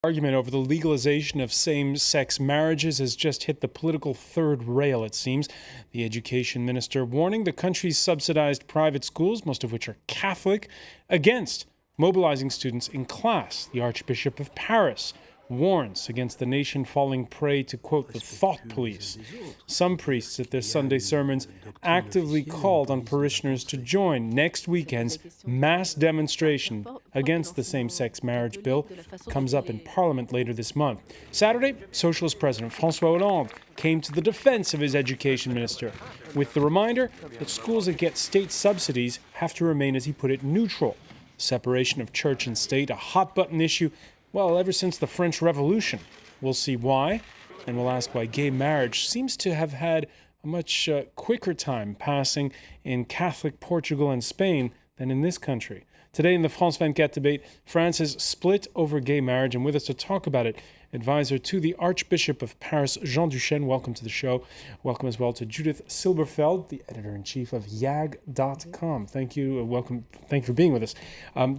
Argument over the legalization of same-sex marriages has just hit the political third rail, it seems. The education minister warning the country's subsidized private schools, most of which are Catholic, against mobilizing students in class. The Archbishop of Paris warns against the nation falling prey to, quote, the thought police. Some priests at their Sunday sermons actively called on parishioners to join next weekend's mass demonstration against the same-sex marriage bill. It comes up in Parliament later this month. Saturday, Socialist President François Picard came to the defense of his education minister with the reminder that schools that get state subsidies have to remain, as he put it, neutral. Separation of church and state, a hot-button issue, well, ever since the French Revolution. We'll see why, and we'll ask why gay marriage seems to have had a much quicker time passing in Catholic Portugal and Spain than in this country. Today in the France 24 debate, France is split over gay marriage, and with us to talk about it, advisor to the Archbishop of Paris, Jean Duchesne. Welcome to the show. Welcome as well to Judith Silberfeld, the editor-in-chief of YAG.com. Thank you. Welcome. Thank you for being with us.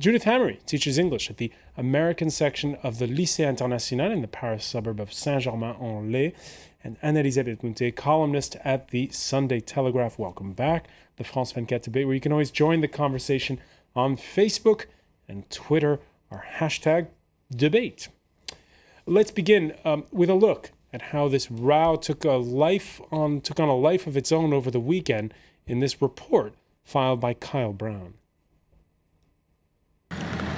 Judith Hammery teaches English at the American section of the Lycée International in the Paris suburb of Saint-Germain-en-Laye. And Anne-Elisabeth Gunté, columnist at the Sunday Telegraph. Welcome back. The France 24 debate, where you can always join the conversation on Facebook and Twitter, our hashtag debate. Let's begin with a look at how this row took on a life of its own over the weekend in this report filed by Kyle Brown.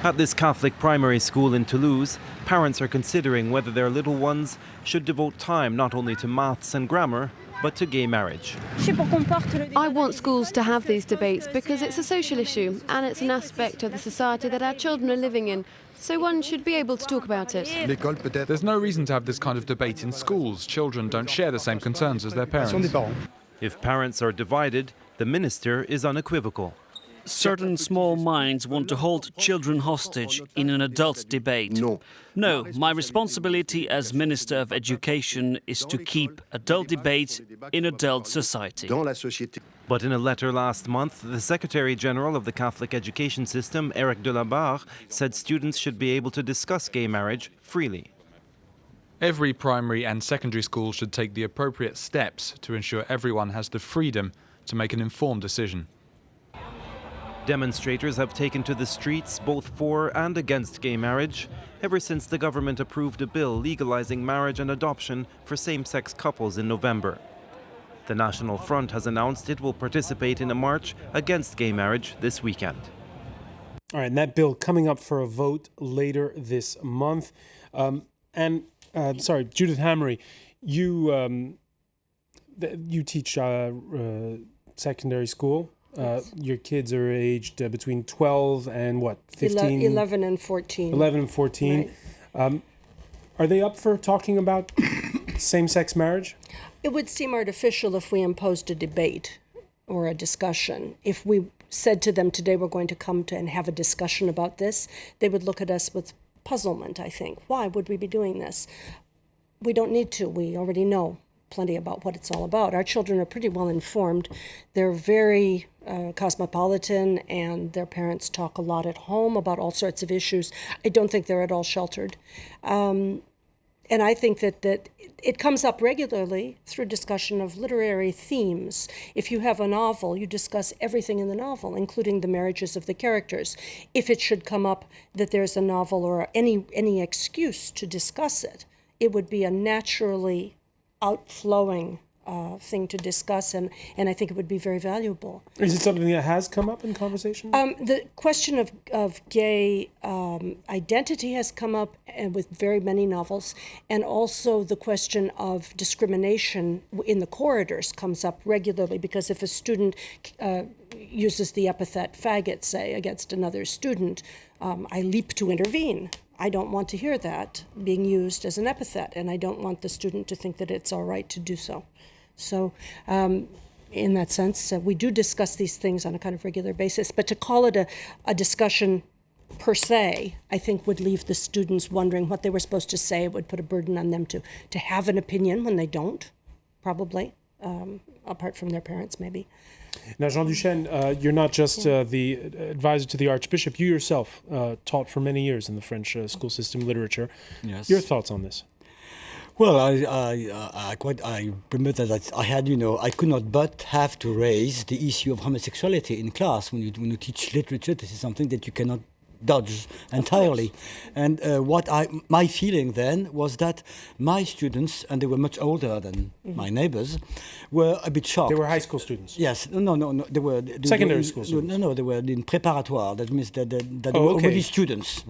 At this Catholic primary school in Toulouse, parents are considering whether their little ones should devote time not only to maths and grammar, but to gay marriage. I want schools to have these debates because it's a social issue and it's an aspect of the society that our children are living in. So one should be able to talk about it. There's no reason to have this kind of debate in schools. Children don't share the same concerns as their parents. If parents are divided, the minister is unequivocal. Certain small minds want to hold children hostage in an adult debate. No, my responsibility as Minister of Education is to keep adult debate in adult society. But in a letter last month, the Secretary General of the Catholic Education System, Eric Delabarre, said students should be able to discuss gay marriage freely. Every primary and secondary school should take the appropriate steps to ensure everyone has the freedom to make an informed decision. Demonstrators have taken to the streets both for and against gay marriage ever since the government approved a bill legalizing marriage and adoption for same-sex couples in November. The National Front has announced it will participate in a march against gay marriage this weekend. All right, and that bill coming up for a vote later this month. Judith Hammery, you teach secondary school. Your kids are aged between 12 and what, 15? 11 and 14. 11 and 14. Right. Are they up for talking about same-sex marriage? It would seem artificial if we imposed a debate or a discussion. If we said to them today we're going to come to and have a discussion about this, they would look at us with puzzlement, I think. Why would we be doing this? We don't need to. We already know plenty about what it's all about. Our children are pretty well informed. They're very cosmopolitan, and their parents talk a lot at home about all sorts of issues. I don't think they're at all sheltered. And I think that it comes up regularly through discussion of literary themes. If you have a novel, you discuss everything in the novel, including the marriages of the characters. If it should come up that there's a novel or any excuse to discuss it, it would be a naturally outflowing thing to discuss, and I think it would be very valuable. Is it something that has come up in conversation? The question of gay identity has come up with very many novels, and also the question of discrimination in the corridors comes up regularly, because if a student uses the epithet faggot, say, against another student, I leap to intervene. I don't want to hear that being used as an epithet, and I don't want the student to think that it's all right to do so. So in that sense, we do discuss these things on a kind of regular basis, but to call it a discussion per se, I think would leave the students wondering what they were supposed to say. It would put a burden on them to have an opinion when they don't, probably, apart from their parents maybe. Now, Jean Duchesne, you're not just the advisor to the Archbishop. You yourself taught for many years in the French school system literature. Yes. Your thoughts on this? Well, I remember that I had, I could not but have to raise the issue of homosexuality in class. When you teach literature, this is something that you cannot dodge entirely. And my feeling then was that my students, and they were much older than my neighbors, were a bit shocked. They were high school students? Yes. No. They were... Secondary school students? No, they were in préparatoire. That means that they were already students.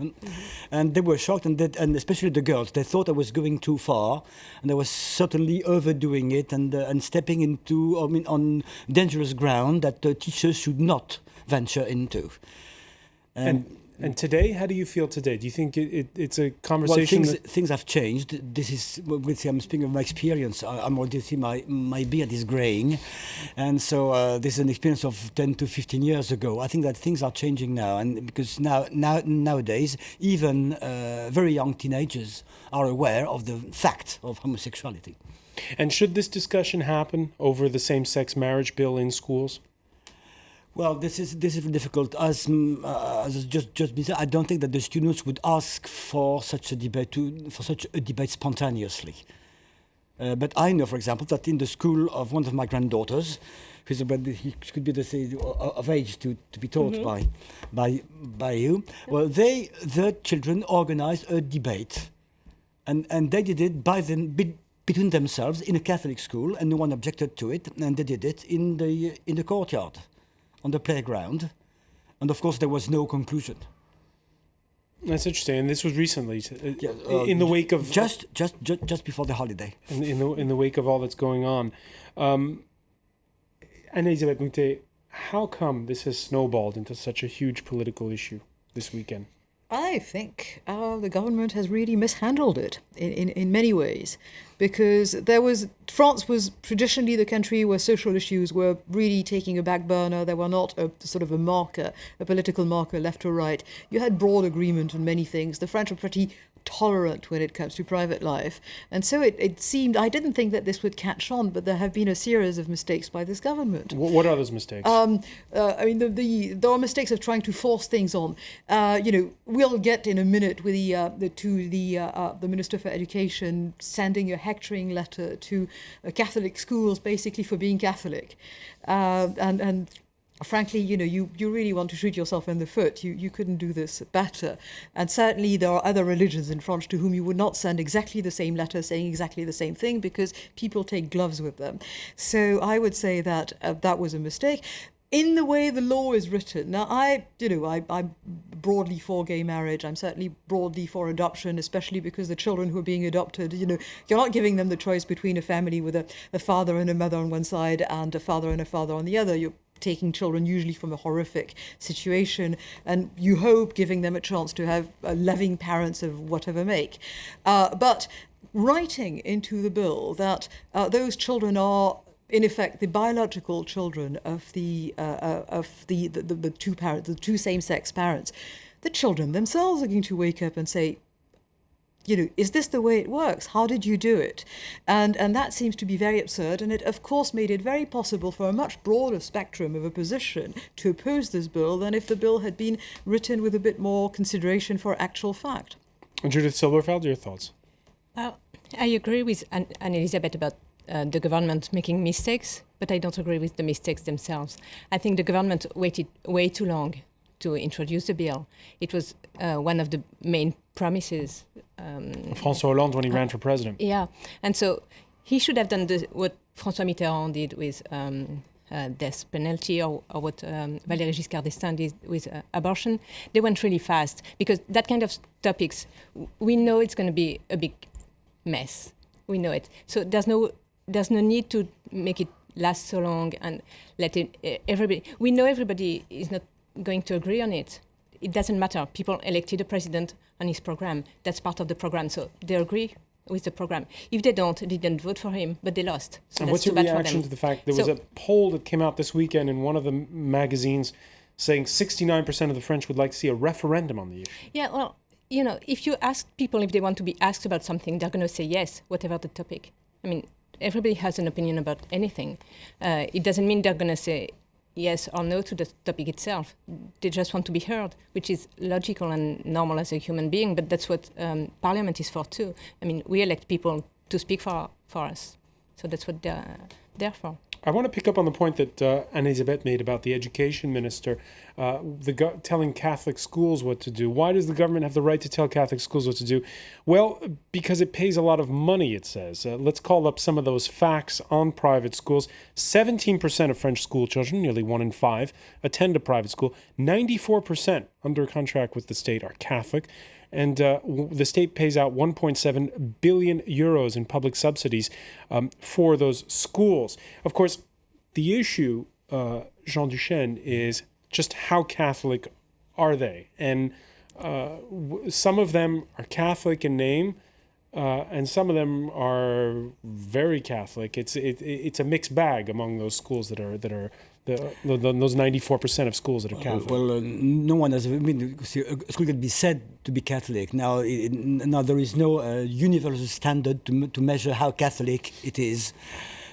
And they were shocked, and especially the girls. They thought I was going too far, and I was certainly overdoing it and stepping into, on dangerous ground that teachers should not venture into. And today, how do you feel today? Do you think it's a conversation? Well, things have changed. This is, I'm speaking of my experience. I'm already see my beard is graying, and so this is an experience of 10 to 15 years ago. I think that things are changing now, and because nowadays even very young teenagers are aware of the fact of homosexuality. And should this discussion happen over the same-sex marriage bill in schools? Well, this is difficult. As just been said, I don't think that the students would ask for such a debate spontaneously. But I know, for example, that in the school of one of my granddaughters, he could be of age to be taught by you. Well, the children organized a debate, and they did it between themselves in a Catholic school, and no one objected to it, and they did it in the courtyard, on the playground, and of course there was no conclusion. That's interesting, and this was recently, in the wake of just before the holiday. In the wake of all that's going on, Anne-Elisabeth Moutet, how come this has snowballed into such a huge political issue this weekend? I think the government has really mishandled it in many ways, because France was traditionally the country where social issues were really taking a back burner. They were not a sort of a political marker left or right. You had broad agreement on many things. The French are pretty tolerant when it comes to private life. And so it seemed, I didn't think that this would catch on, but there have been a series of mistakes by this government. What are those mistakes? There are mistakes of trying to force things on. We'll get in a minute with the Minister for Education sending a hectoring letter to Catholic schools basically for being Catholic. And frankly, you really want to shoot yourself in the foot. You couldn't do this better. And certainly there are other religions in France to whom you would not send exactly the same letter saying exactly the same thing, because people take gloves with them. So I would say that that was a mistake. In the way the law is written, now I'm broadly for gay marriage. I'm certainly broadly for adoption, especially because the children who are being adopted, you're not giving them the choice between a family with a father and a mother on one side and a father and a father on the other. You're taking children usually from a horrific situation, and you hope giving them a chance to have loving parents of whatever make. But writing into the bill that those children are in effect the biological children of the two parents, the two same-sex parents, the children themselves are going to wake up and say, is this the way it works? How did you do it? And that seems to be very absurd. And it, of course, made it very possible for a much broader spectrum of opposition to oppose this bill than if the bill had been written with a bit more consideration for actual fact. And Judith Silberfeld, your thoughts? Well, I agree with Anne-Elisabeth about the government making mistakes, but I don't agree with the mistakes themselves. I think the government waited way too long to introduce the bill. It was one of the main promises. François Hollande when he ran for president. Yeah, and so he should have done what François Mitterrand did with death penalty, or what Valéry Giscard d'Estaing did with abortion. They went really fast, because that kind of topics, we know it's going to be a big mess. We know it. So there's no need to make it last so long and let everybody. We know everybody is not going to agree on it. It doesn't matter. People elected a president on his program. That's part of the program. So they agree with the program. If they didn't vote for him, but they lost. So and that's what's your too bad for reaction them. to the fact there was a poll that came out this weekend in one of the magazines saying 69% of the French would like to see a referendum on the issue? Yeah, well, if you ask people if they want to be asked about something, they're going to say yes, whatever the topic. I mean, everybody has an opinion about anything. It doesn't mean they're going to say yes or no to the topic itself. They just want to be heard, which is logical and normal as a human being, but that's what Parliament is for too. I mean, we elect people to speak for us. So that's what they're there for. I want to pick up on the point that Anne-Elisabeth made about the education minister telling Catholic schools what to do. Why does the government have the right to tell Catholic schools what to do? Well, because it pays a lot of money, it says. Let's call up some of those facts on private schools. 17% of French school children, nearly 1 in 5, attend a private school. 94% under contract with the state are Catholic. And the state pays out 1.7 billion euros in public subsidies for those schools. Of course, the issue, Jean Duchesne, is just how Catholic are they? And some of them are Catholic in name, and some of them are very Catholic. It's a mixed bag among those schools that are those 94% of schools that are Catholic. Well, no one has. I mean, a school can be said to be Catholic. Now there is no universal standard to measure how Catholic it is.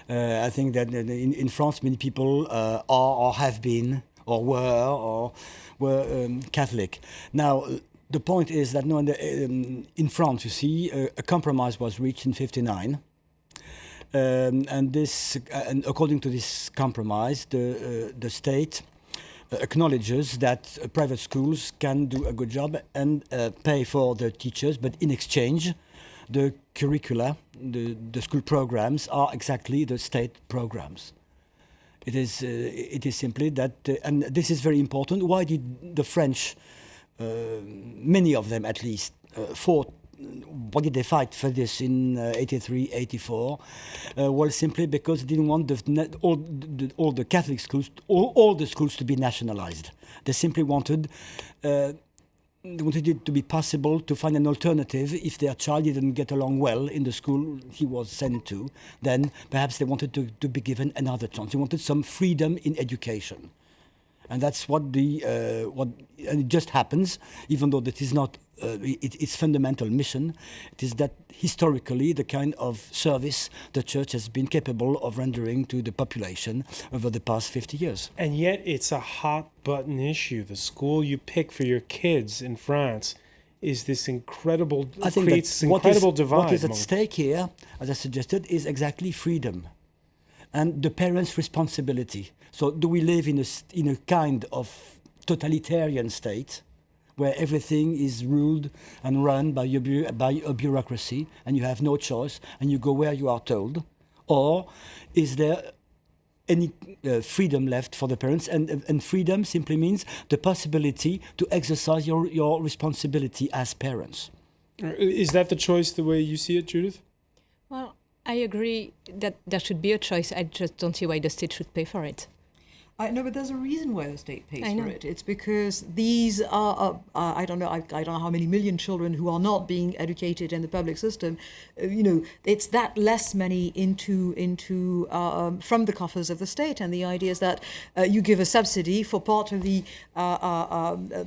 I think that in France, many people are or have been or were Catholic. Now, the point is that in France, you see, a compromise was reached in '59. And according to this compromise, the state acknowledges that private schools can do a good job and pay for the teachers, but in exchange, the curricula, the school programs are exactly the state programs. It is simply that, and this is very important. Why did the French, many of them at least, fought? Why did they fight for this in 83, 84? Well, simply because they didn't want all the Catholic schools, all the schools to be nationalized. They simply wanted it to be possible to find an alternative if their child didn't get along well in the school he was sent to. Then perhaps they wanted to be given another chance. They wanted some freedom in education. And that's what and it just happens, even though that is not its fundamental mission. It is that historically the kind of service the church has been capable of rendering to the population over the past 50 years. And yet it's a hot button issue. The school you pick for your kids in France is this incredible, creates incredible divide. What is at stake here, as I suggested, is exactly freedom and the parents' responsibility. So do we live in a kind of totalitarian state where everything is ruled and run by a bureaucracy and you have no choice and you go where you are told? Or is there any freedom left for the parents? And freedom simply means the possibility to exercise your responsibility as parents. Is that the choice, the way you see it, Judith? Well, I agree that there should be a choice. I just don't see why the state should pay for it. No, but there's a reason why the state pays for it. It's because these are, I don't know how many million children who are not being educated in the public system. It's that less money into from the coffers of the state, and the idea is that you give a subsidy for part of the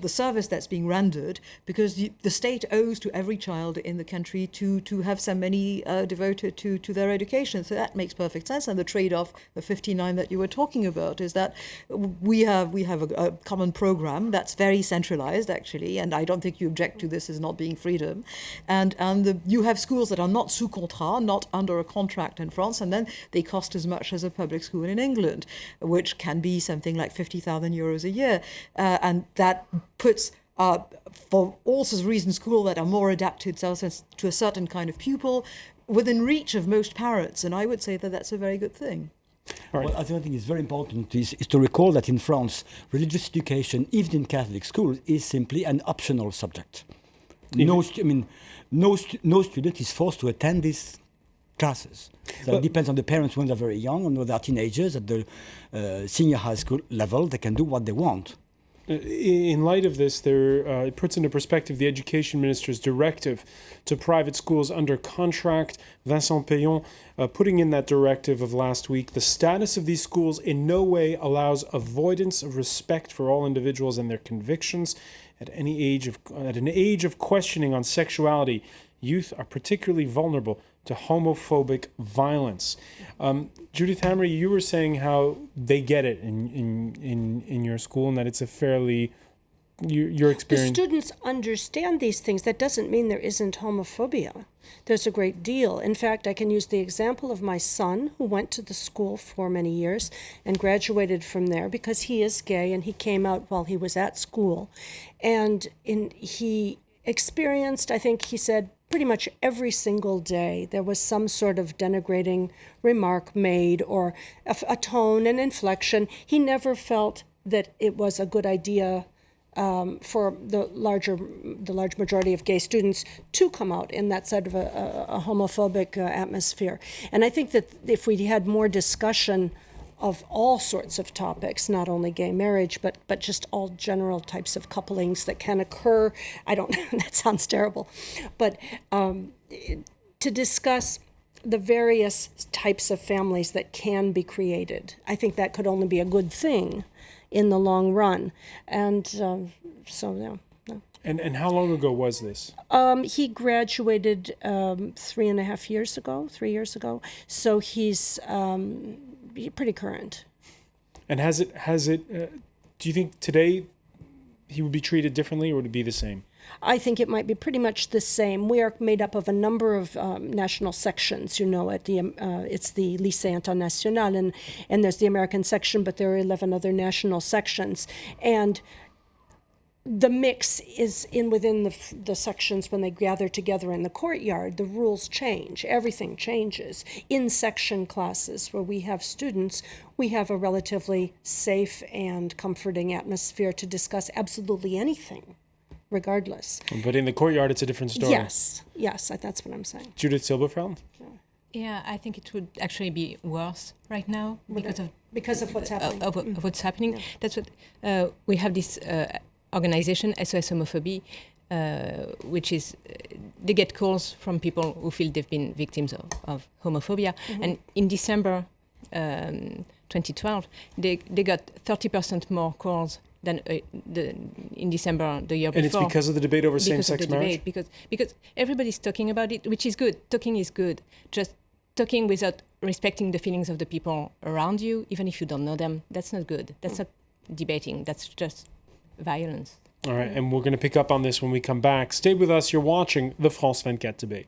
service that's being rendered, because the state owes to every child in the country to have some money devoted to their education. So that makes perfect sense. And the trade-off, the 59 that you were talking about, is that we have a common program that's very centralized, actually, and I don't think you object to this as not being freedom. And you have schools that are not sous contrat, not under a contract in France, and then they cost as much as a public school in England, which can be something like 50,000 euros a year. And that puts, for all sorts of reasons, schools that are more adapted to a certain kind of pupil within reach of most parents. And I would say that that's a very good thing. Right. Well, I think it's very important is to recall that in France, religious education, even in Catholic schools, is simply an optional subject. No student is forced to attend these classes. So it depends on the parents when they're very young, and when they're teenagers at the senior high school level, they can do what they want. In light of this, it puts into perspective the education minister's directive to private schools under contract. Vincent Payon putting in that directive of last week, the status of these schools in no way allows avoidance of respect for all individuals and their convictions. At an age of questioning on sexuality, youth are particularly vulnerable to homophobic violence. Judith Hammer, you were saying how they get it in your school, and that it's a fairly your experience. The students understand these things. That doesn't mean there isn't homophobia. There's a great deal. In fact, I can use the example of my son, who went to the school for many years and graduated from there because he is gay, and he came out while he was at school. And he experienced, I think he said, pretty much every single day there was some sort of denigrating remark made or a tone and inflection. He never felt that it was a good idea for the large majority of gay students to come out in that sort of a homophobic atmosphere. And I think that if we had more discussion of all sorts of topics, not only gay marriage, but just all general types of couplings that can occur. I don't know, that sounds terrible. But to discuss the various types of families that can be created, I think that could only be a good thing in the long run. And so. And how long ago was this? He graduated 3 years ago. So he's pretty current. And has it? Do you think today he would be treated differently, or would it be the same? I think it might be pretty much the same. We are made up of a number of national sections. You know, it's the Lycée International, and there's the American section, but there are 11 other national sections. And the mix is within the sections. When they gather together in the courtyard, the rules change. Everything changes. In section classes where we have students, we have a relatively safe and comforting atmosphere to discuss absolutely anything, regardless. But in the courtyard, it's a different story. Yes, that's what I'm saying. Judith Silberfeld? Yeah, I think it would actually be worse right now because of what's happening. Of what's happening. Yeah. That's what we have this organization, SOS Homophobie, which is they get calls from people who feel they've been victims of homophobia. Mm-hmm. And in December 2012, they got 30% more calls than in December the year before. And it's because of the debate over same-sex marriage? Because everybody's talking about it, which is good. Talking is good. Just talking without respecting the feelings of the people around you, even if you don't know them, that's not good. That's not debating. That's just violence. All right, and we're going to pick up on this when we come back. Stay with us. You're watching the France 24 debate.